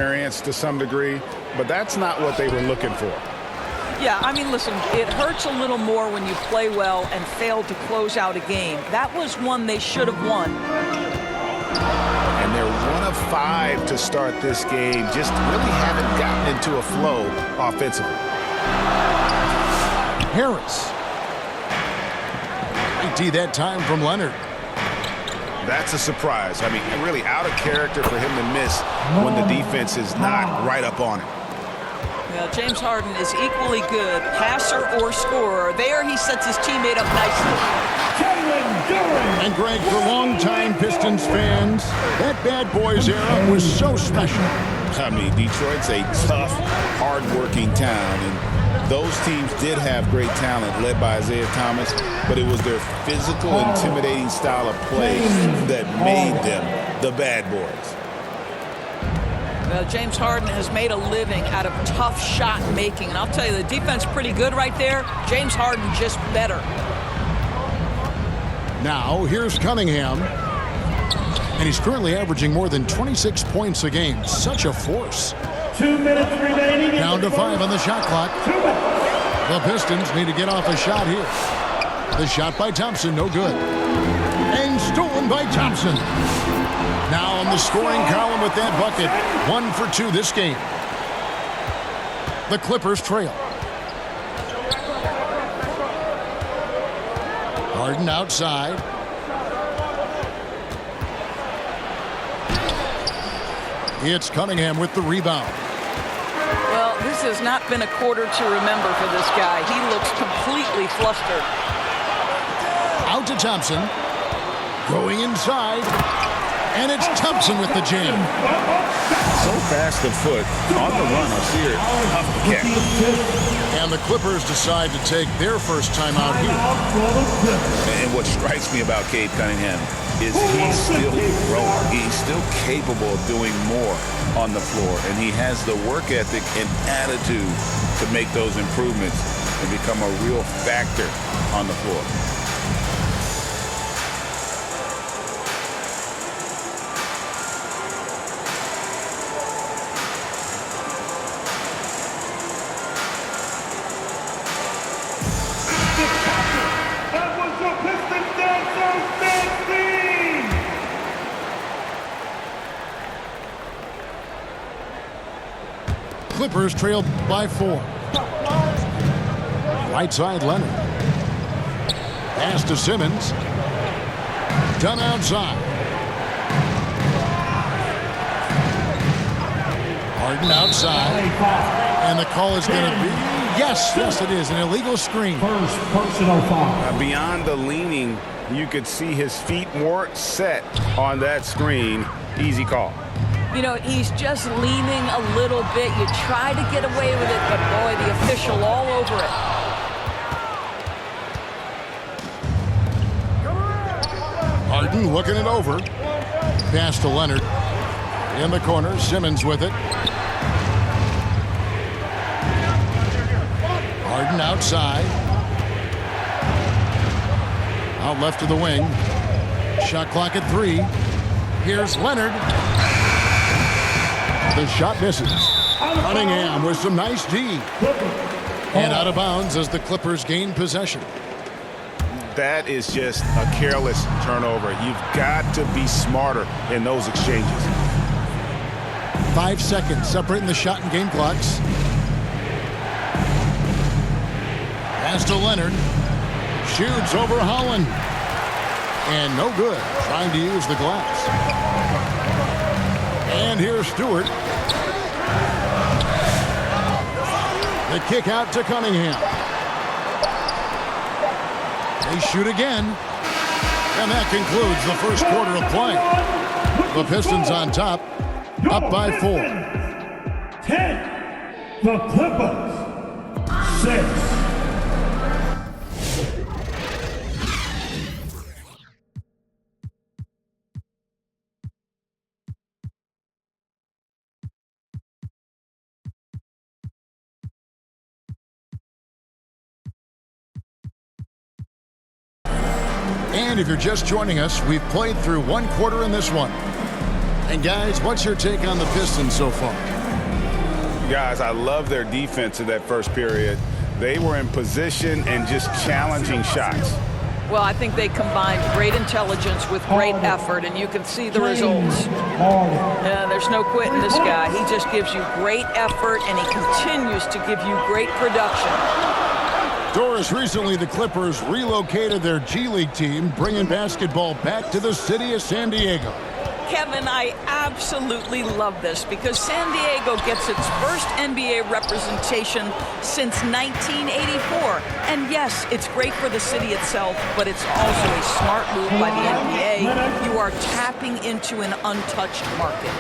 experience to some degree, but that's not what they were looking for. Yeah, I mean, listen, it hurts a little more when you play well and fail to close out a game. That was one they should have won. And they're 1 of 5 to start this game. Just really haven't gotten into a flow offensively. Harris. Great D that time from Leonard. That's a surprise. I mean, really out of character for him to miss when the defense is not right up on it. Yeah, James Harden is equally good, passer or scorer. There he sets his teammate up nicely. And Greg, for longtime Pistons fans, that Bad Boys era was so special. I mean, Detroit's a tough, hard-working town, and those teams did have great talent led by Isaiah Thomas, but it was their physical, intimidating style of play that made them the Bad Boys. Well, James Harden has made a living out of tough shot making, and I'll tell you, the defense pretty good right there. James Harden just better. Now, here's Cunningham. And he's currently averaging more than 26 points a game. Such a force. 2 minutes remaining. Down to 5 on the shot clock. The Pistons need to get off a shot here. The shot by Thompson, no good. And stolen by Thompson. Now on the scoring column with that bucket. 1 for 2 this game. The Clippers trail. Harden outside. It's Cunningham with the rebound. Well, this has not been a quarter to remember for this guy. He looks completely flustered. Out to Thompson. Going inside. And it's Thompson with the jam. So fast of foot, on the run, I see it. Tough to catch. And the Clippers decide to take their first time out here. And what strikes me about Cade Cunningham is he's still growing. He's still capable of doing more on the floor. And he has the work ethic and attitude to make those improvements and become a real factor on the floor. Clippers trailed by 4. Right side, Leonard. Pass to Simmons. Done outside. Harden outside. And the call is going to be, yes, it is, an illegal screen. First personal foul. Beyond the leaning, you could see his feet weren't set on that screen. Easy call. You know, he's just leaning a little bit. You try to get away with it, but boy, the official all over it. Harden looking it over. Pass to Leonard. In the corner, Simmons with it. Harden outside. Out left to the wing. Shot clock at 3. Here's Leonard. The shot misses. Cunningham with some nice D. And out of bounds as the Clippers gain possession. That is just a careless turnover. You've got to be smarter in those exchanges. 5 seconds separating the shot and game clocks. Pass to Leonard. Shoots over Holland. And no good. Trying to use the glass. And here's Stewart. The kick out to Cunningham. They shoot again. And that concludes the first quarter of play. The Pistons on top, up by 4. 10. The Clippers. 6. And if you're just joining us, we've played through 1 quarter in this one. And guys, what's your take on the Pistons so far? Guys, I love their defense in that first period. They were in position and just challenging shots. Well, I think they combined great intelligence with great effort, and you can see the results. There's no quitting this guy. He just gives you great effort, and he continues to give you great production. Doris, recently the Clippers relocated their G League team, bringing basketball back to the city of San Diego. Kevin, I absolutely love this because San Diego gets its first NBA representation since 1984. And yes, it's great for the city itself, but it's also a smart move by the NBA. You are tapping into an untouched market.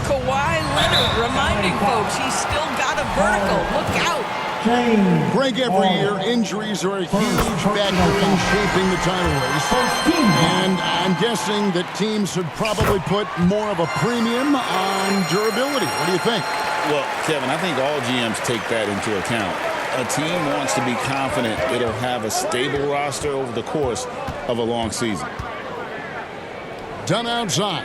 Kawhi Leonard reminding folks he's still got a vertical. Look out. Greg, every year, injuries are a huge factor in shaping the title race. And I'm guessing that teams should probably put more of a premium on durability. What do you think? Well, Kevin, I think all GMs take that into account. A team wants to be confident it'll have a stable roster over the course of a long season. Done outside.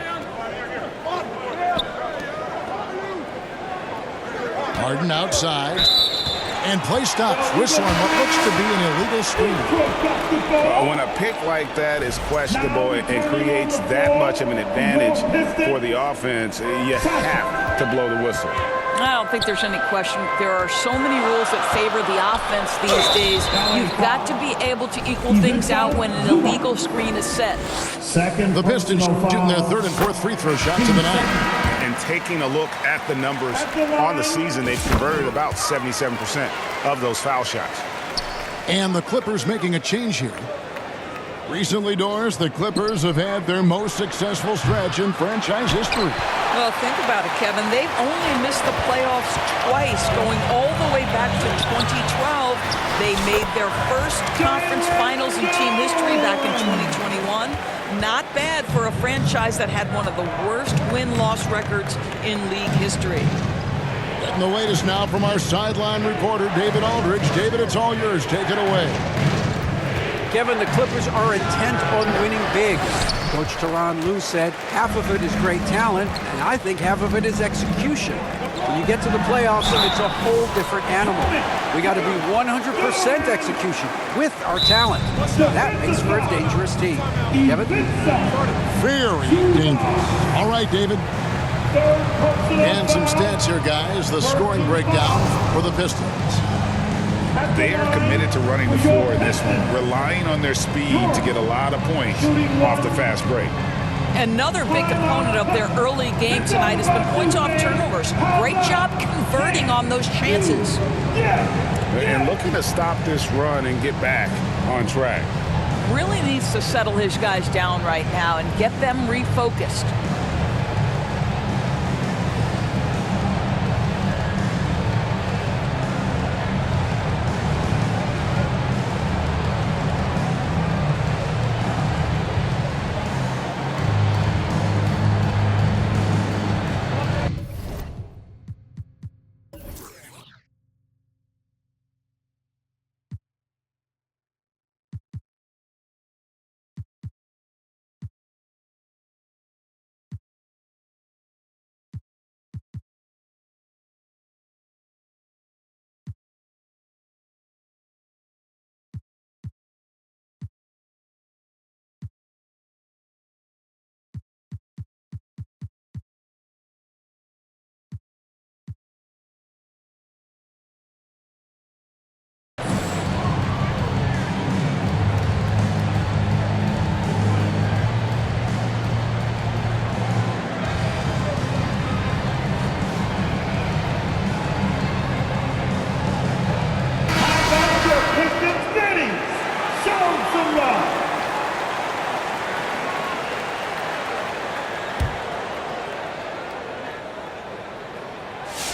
Harden outside. And play stops. Whistle on what looks to be an illegal screen. When a pick like that is questionable and creates that much of an advantage for the offense, you have to blow the whistle. I don't think there's any question. There are so many rules that favor the offense these days. You've got to be able to equal things out when an illegal screen is set. The Pistons shooting their third and fourth free throw shots of the night. And taking a look at the numbers on the season, they've converted about 77% of those foul shots. And the Clippers making a change here. Recently, Doris, the Clippers have had their most successful stretch in franchise history. Well, think about it, Kevin. They've only missed the playoffs twice, going all the way back to 2012. They made their first conference finals in team history back in 2021. Not bad for a franchise that had one of the worst win-loss records in league history. Getting the latest now from our sideline reporter, David Aldridge. David, it's all yours. Take it away. Kevin, the Clippers are intent on winning big. Coach Tyronn Lue said half of it is great talent, and I think half of it is execution. When you get to the playoffs, it's a whole different animal. We got to be 100% execution with our talent. That makes for a dangerous team. Kevin? Very dangerous. All right, David. And some stats here, guys. The scoring breakdown for the Pistons. They are committed to running the floor in this one, relying on their speed to get a lot of points off the fast break. Another big component of their early game tonight has been points off turnovers. Great job converting on those chances. And looking to stop this run and get back on track. Really needs to settle his guys down right now and get them refocused.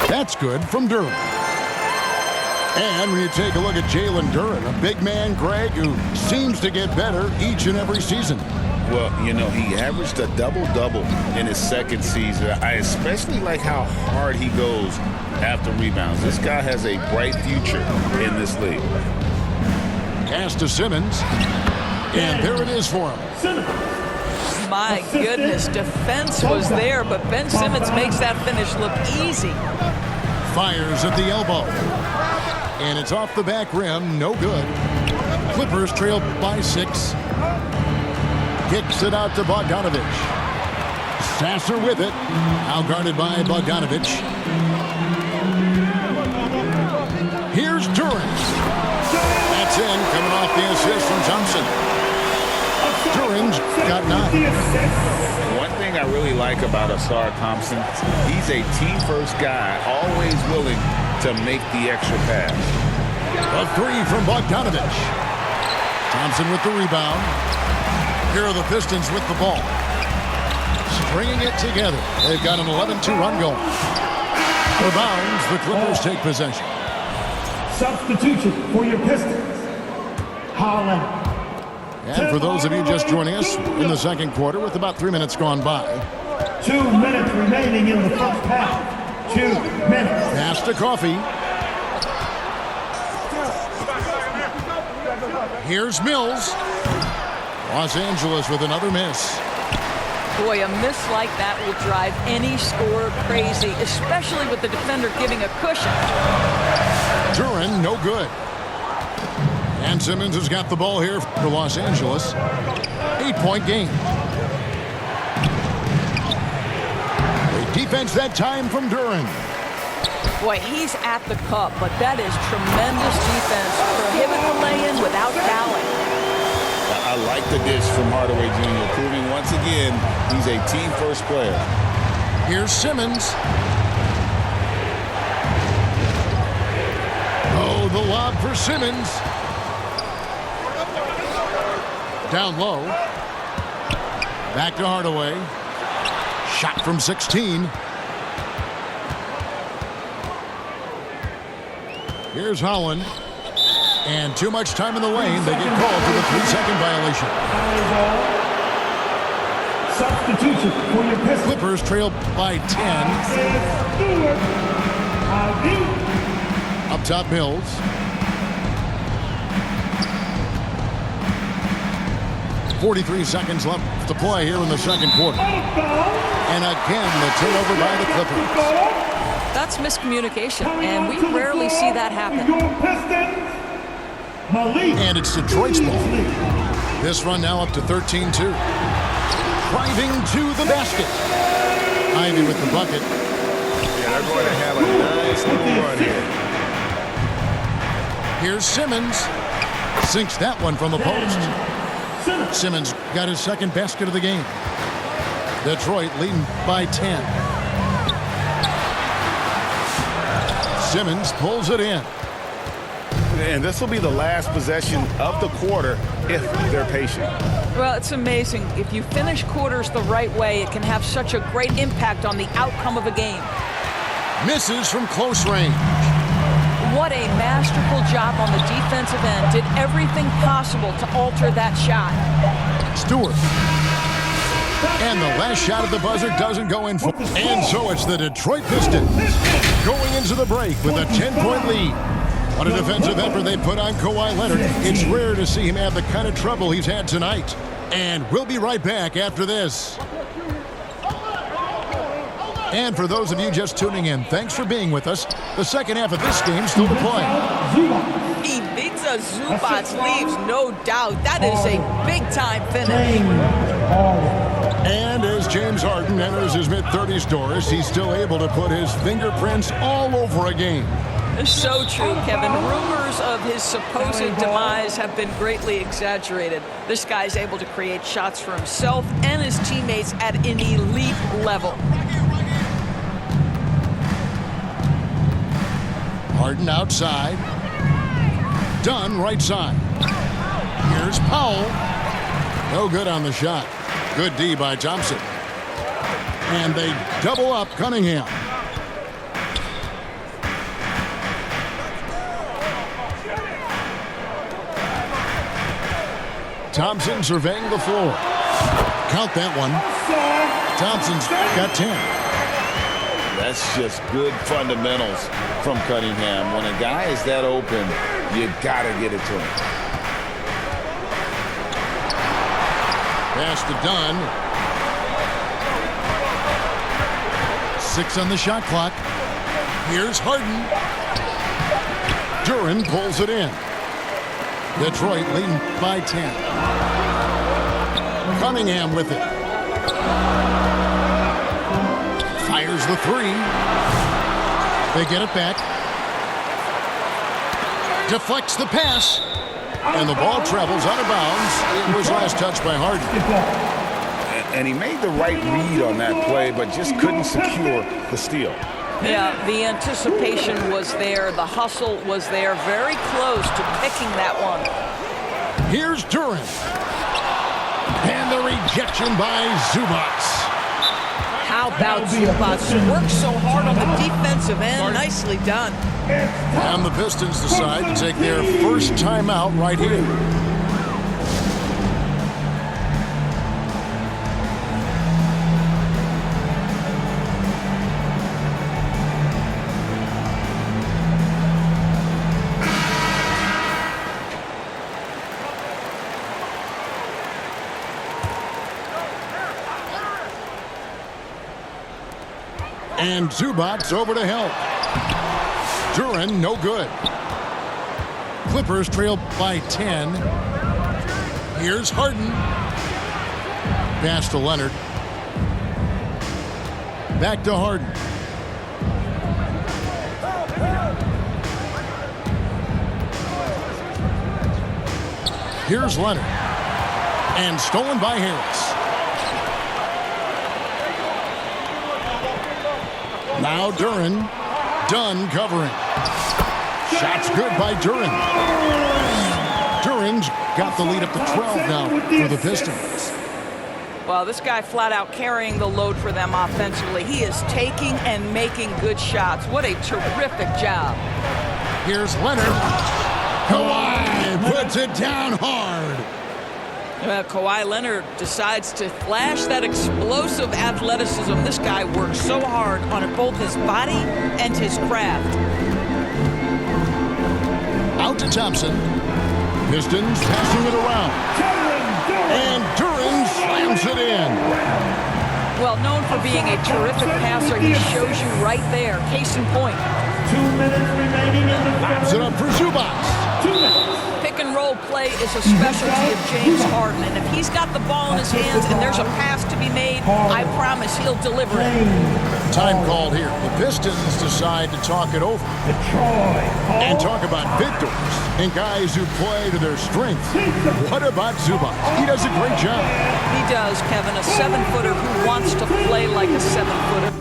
That's good from Duren. And when you take a look at Jalen Duren, a big man, Greg, who seems to get better each and every season. Well, you know, he averaged a double-double in his second season. I especially like how hard he goes after rebounds. This guy has a bright future in this league. Pass to Simmons. And there it is for him. My goodness, defense was there, but Ben Simmons makes that finish look easy. Fires at the elbow. And it's off the back rim. No good. Clippers trail by 6. Kicks it out to Bogdanovich. Sasser with it. Now guarded by Bogdanovich. Here's Durant. That's in, coming off the assist from Thompson. Durant's got 9. One thing I really like about Asar Thompson, he's a team-first guy, always willing to make the extra pass. A 3 from Bogdanovich. Thompson with the rebound. Here are the Pistons with the ball. Stringing it together. They've got an 11-2 run going. For bounds, the Clippers take possession. Substitution for your Pistons. Holland. And for those of you just joining us in the second quarter with about 3 minutes gone by. 2 minutes remaining in the first half. 2 minutes. Pass to Coffee. Here's Mills. Los Angeles with another miss. Boy, a miss like that will drive any scorer crazy, especially with the defender giving a cushion. Duran, no good. And Simmons has got the ball here for Los Angeles. 8-point game. Great defense that time from Duran. Boy, he's at the cup, but that is tremendous defense. Prohibit the lay-in without fouling. I like the dish from Hardaway Jr., proving once again he's a team-first player. Here's Simmons. Oh, the lob for Simmons. Down low. Back to Hardaway. Shot from 16. Here's Holland. And too much time in the lane. They get called for the 3-second violation. Substitution for your Pistons. Clippers trail by 10. Up top, Mills. .43 seconds left to play here in the second quarter. And again, the turnover by the Clippers. That's miscommunication, and we rarely see that happen. And it's Detroit's ball. This run now up to 13-2. Driving to the basket. Ivy with the bucket. Yeah, they're going to have a nice little run here. Here's Simmons. Sinks that one from the post. Simmons got his second basket of the game. Detroit leading by 10. Simmons pulls it in. And this will be the last possession of the quarter if they're patient. Well, it's amazing. If you finish quarters the right way, it can have such a great impact on the outcome of a game. Misses from close range. What a masterful job on the defensive end. Did everything possible to alter that shot. Stewart. And the last shot at the buzzer doesn't go in for. And so it's the Detroit Pistons going into the break with a 10-point lead. What a defensive effort they put on Kawhi Leonard. It's rare to see him have the kind of trouble he's had tonight. And we'll be right back after this. And for those of you just tuning in, thanks for being with us. The second half of this game still to play. Ivica Zubac's leaves, no doubt. That is a big-time finish. And as James Harden enters his mid-30s, Doris, he's still able to put his fingerprints all over a game. So true, Kevin. Rumors of his supposed demise have been greatly exaggerated. This guy's able to create shots for himself and his teammates at an elite level. Harden outside. Dunn right side. Here's Powell. No good on the shot. Good D by Thompson. And they double up Cunningham. Thompson surveying the floor. Count that one. Thompson's got 10. That's just good fundamentals from Cunningham. When a guy is that open, you got to get it to him. Pass to Dunn. 6 on the shot clock. Here's Harden. Duren pulls it in. Detroit leading by 10. Cunningham with it. Fires the three. They get it back. Deflects the pass. And the ball travels out of bounds. It was last touched by Harden. And he made the right read on that play, but just couldn't secure the steal. Yeah, the anticipation was there. The hustle was there. Very close to picking that one. Here's Duren. And the rejection by Zubac. How about Zubac? Worked so hard on the defensive end. Nicely done. And the Pistons decide to take their first timeout right here. And Zubac over to help. Duren, no good. Clippers trail by 10. Here's Harden. Pass to Leonard. Back to Harden. Here's Leonard. And stolen by Harris. Now Duren. Dunn covering. Shots good by Duren. Duren's got the lead up to 12 now for the Pistons. Well, this guy flat out carrying the load for them offensively. He is taking and making good shots. What a terrific job. Here's Leonard. Kawhi puts it down hard. Kawhi Leonard decides to flash that explosive athleticism. This guy works so hard on both his body and his craft. Out to Thompson. Pistons passing it around. And Duren slams it in. Well, known for being a terrific passer, he shows you right there. Case in point. 2 minutes remaining in the Pops it up for Zubac. 2 minutes. Pick and roll play is a specialty of James Harden, and if he's got the ball in his hands and there's a pass to be made, I promise he'll deliver it. Time called here. The Pistons decide to talk it over and talk about victors and guys who play to their strengths. What about Zubac? He does a great job. He does, Kevin, a 7-footer who wants to play like a 7-footer.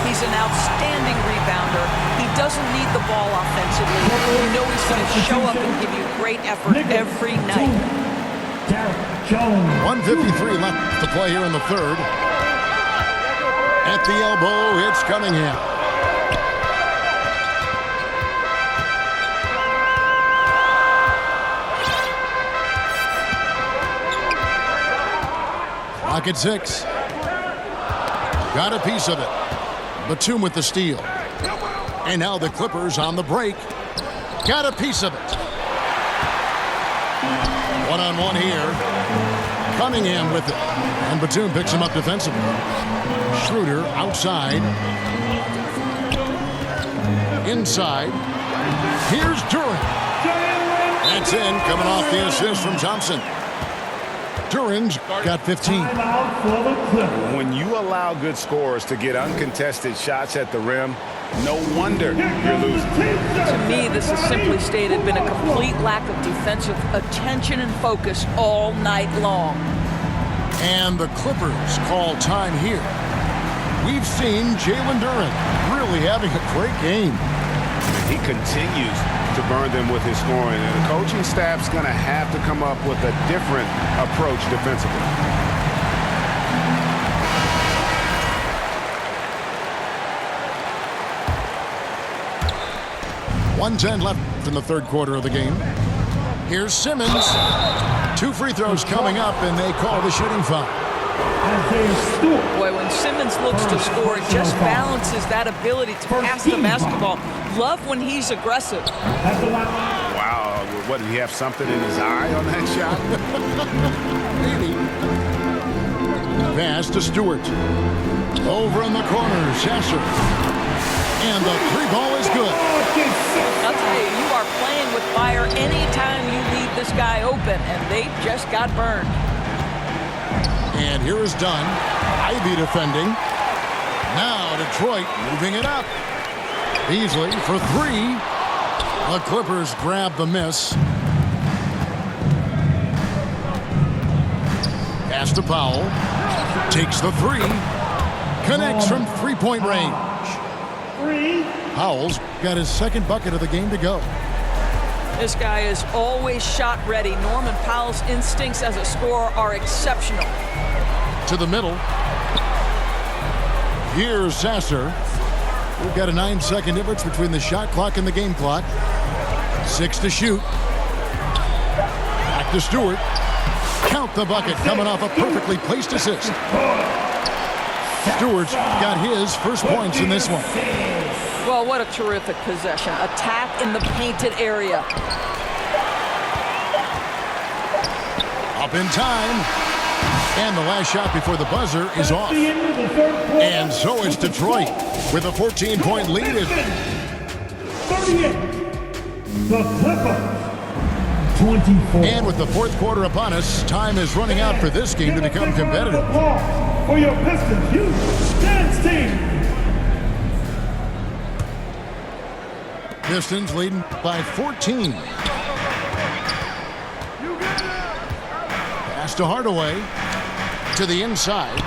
He's an outstanding rebounder. He doesn't need the ball offensively. You know he's going to show up and give you great effort every night. 1:53 left to play here in the third. At the elbow, it's Cunningham. Clock at 6. Got a piece of it. Batum with the steal. And now the Clippers on the break. Got a piece of it. One-on-one here. Cunningham with it. And Batum picks him up defensively. Schroeder outside. Inside. Here's Duren. That's in, coming off the assist from Thompson. Duren's got 15. When you allow good scorers to get uncontested shots at the rim, no wonder you're losing. To me, this has simply stated been a complete lack of defensive attention and focus all night long. And the Clippers call time here. We've seen Jalen Duren really having a great game. He continues to burn them with his scoring, and the coaching staff's going to have to come up with a different approach defensively. .110 left in the third quarter of the game. Here's Simmons. 2 free throws coming up, and they call the shooting foul. Isaiah Stewart. Boy, when Simmons looks to score, it just balances that ability to pass the basketball. Love when he's aggressive. At the line. Wow, what, did he have something in his eye on that shot? Maybe. Pass to Stewart. Over in the corner, Sasser. And the three ball is good. I'll tell you, you are playing with fire anytime you leave this guy open, and they just got burned. And here is Dunn. Ivy defending. Now Detroit moving it up. Beasley for three. The Clippers grab the miss. Pass to Powell. Takes the three. Connects from three-point range. Powell's got his second bucket of the game to go. This guy is always shot ready. Norman Powell's instincts as a scorer are exceptional. To the middle. Here's Sasser. We've got a 9-second difference between the shot clock and the game clock. 6 to shoot. Back to Stewart. Count the bucket coming off a perfectly placed assist. Stewart's got his first points in this one. Well, what a terrific possession. Attack in the painted area. Up in time. And the last shot before the buzzer is off. And so it's Detroit with a 14-point lead. 38. The Clippers. 24. And with the fourth quarter upon us, time is running out for this game to become competitive. For your Pistons, Houston Dance Team. Pistons leading by 14. Pass to Hardaway. To the inside.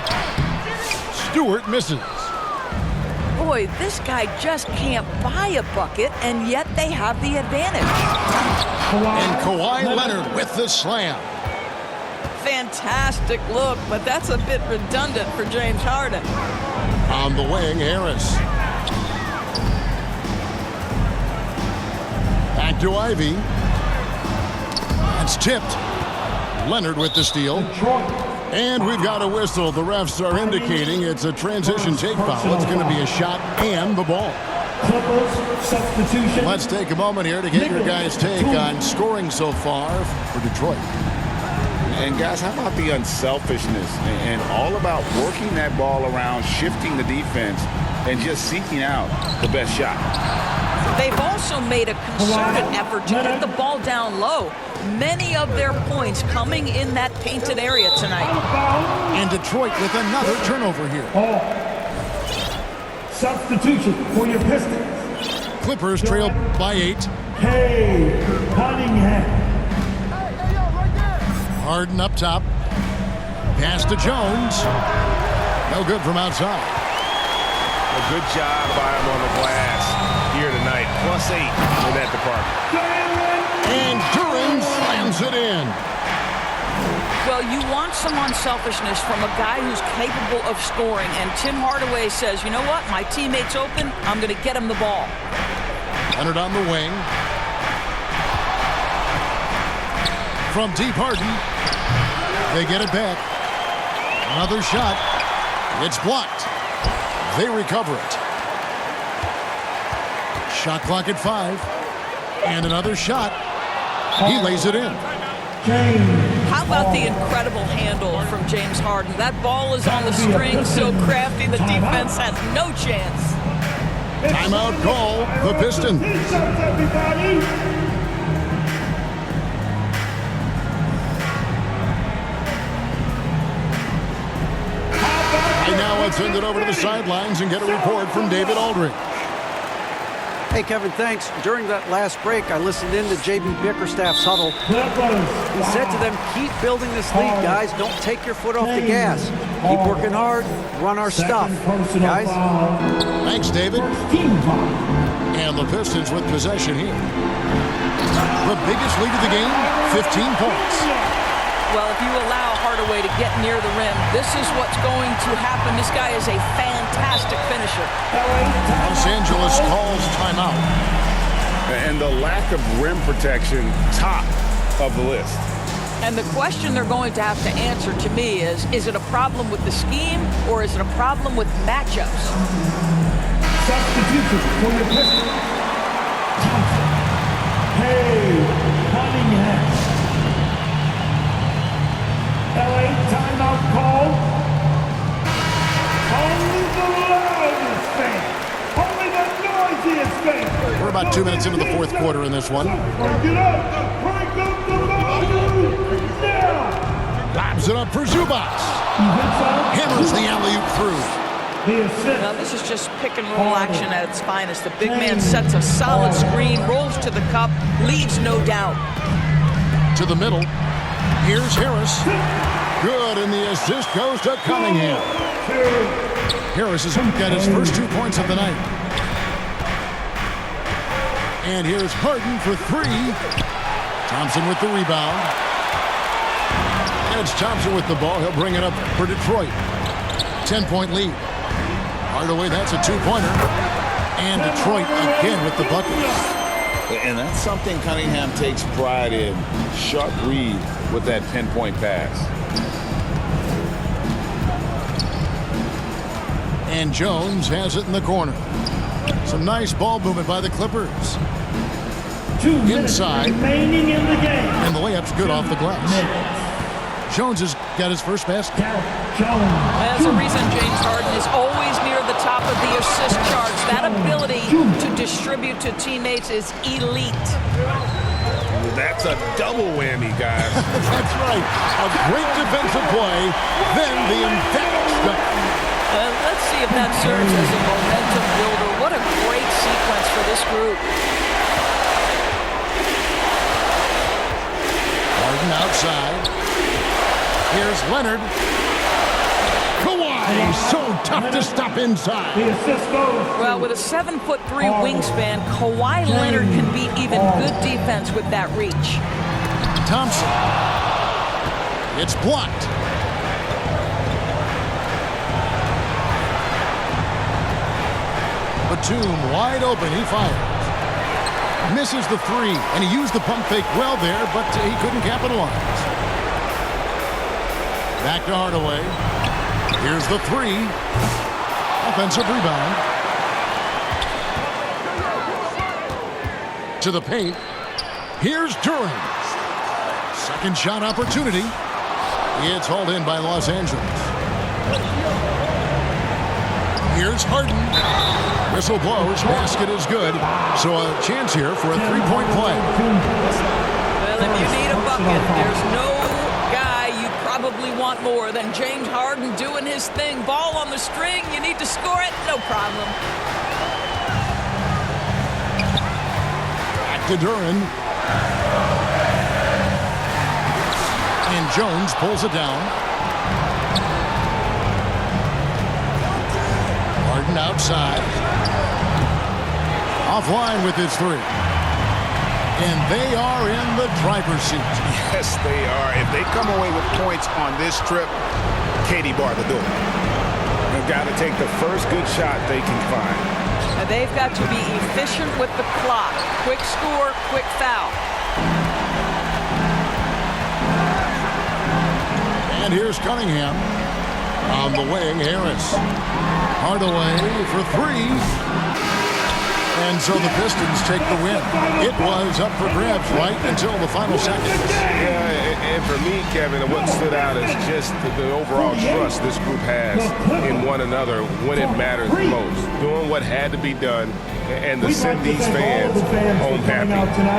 Stewart misses. Boy, this guy just can't buy a bucket, and yet they have the advantage. And Kawhi Leonard with the slam. Fantastic look, but that's a bit redundant for James Harden. On the wing, Harris. Back to Ivy. That's tipped. Leonard with the steal. And we've got a whistle. The refs are indicating it's a transition take foul. It's going to be a shot and the ball. Substitution. Let's take a moment here to get your guys' take on scoring so far for Detroit. And guys, how about the unselfishness and all about working that ball around, shifting the defense, and just seeking out the best shot. They've also made a concerted effort to get the ball down low. Many of their points coming in that painted area tonight. And Detroit with another turnover here. Substitution for your Pistons. Clippers trail by 8. Hey, Cunningham. Harden up top. Pass to Jones. No good from outside. A good job by him on the glass here tonight. +8 for that department. And Duran slams it in. Well, you want some unselfishness from a guy who's capable of scoring. And Tim Hardaway says, you know what? My teammate's open. I'm going to get him the ball. Leonard on the wing. From deep, Harden. They get it back. Another shot. It's blocked. They recover it. Shot clock at 5. And another shot. He lays it in. How about the incredible handle from James Harden? That ball is on the string, so crafty the defense has no chance. Timeout call, the Pistons. And now let's send it over to the sidelines and get a report from David Aldridge. Hey, Kevin, thanks. During that last break, I listened in to J.B. Bickerstaff's huddle. He said to them, keep building this lead, guys. Don't take your foot off the gas. Keep working hard. Run our stuff, guys. Thanks, David. And the Pistons with possession here. The biggest lead of the game, 15 points. Well, if you allow Hardaway to get near the rim, this is what's going to happen. This guy is a fantastic finisher. Los Angeles calls timeout. And the lack of rim protection, top of the list. And the question they're going to have to answer to me is it a problem with the scheme or is it a problem with matchups? Substitution for your Pistons. Thompson. Cade Cunningham. LA timeout call. Only the loudest fan. Only the noisiest fan. We're about 2 minutes into the fourth quarter in this one. Break it up. Break up the volume. Now. Lobs it up for Zubac. Hammers the alley-oop through. The assist. Now this is just pick and roll action at its finest. The big man sets a solid screen, rolls to the cup, leaves no doubt. To the middle. Here's Harris. Good, and the assist goes to Cunningham. Harris has got his first 2 points of the night. And here's Harden for three. Thompson with the rebound. And it's Thompson with the ball. He'll bring it up for Detroit. 10-point lead. Hardaway, that's a two-pointer. And Detroit again with the bucket. And that's something Cunningham takes pride in. Sharp read with that 10-point pass. And Jones has it in the corner. Some nice ball movement by the Clippers. 2 minutes Inside. remaining in the game. And the layup's good off the glass. Jones has got his first basket. Jones. That's the reason James Harden is always near the top of the assist charts. That ability to distribute to teammates is elite. That's a double whammy, guys. That's right. A great defensive play, then the emphatic stuff. Let's see if that serves as a momentum builder. What a great sequence for this group. Harden outside. Here's Leonard. Kawhi, so tough to stop inside. The assist goes. Well, with a 7'3" wingspan, Kawhi Leonard can beat even good defense with that reach. Thompson. It's blocked. Batum wide open. He fires. Misses the three, and he used the pump fake well there, but he couldn't capitalize. Back to Hardaway. Here's the three. Offensive rebound. To the paint. Here's Durant. Second shot opportunity. It's hauled in by Los Angeles. Here's Harden. Whistle blows. Basket is good. So a chance here for a three-point play. Well, if you need a bucket, there's no guy you probably want more than James Harden doing his thing. Ball on the string. You need to score it. No problem. Back to Durant. And Jones pulls it down. Harden outside. Offline with his three. And they are in the driver's seat. Yes, they are. If they come away with points on this trip, Katie bar the door. They've got to take the first good shot they can find. And they've got to be efficient with the clock. Quick score, quick foul. And here's Cunningham. On the wing, Harris. Hardaway for three. And so the Pistons take the win. It was up for grabs right until the final seconds. Yeah, and for me, Kevin, what stood out is just the overall trust this group has in one another when it matters most. Doing what had to be done and to send these fans home happy.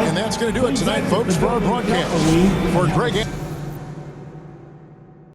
And that's going to do it tonight, folks, for our broadcast. For Greg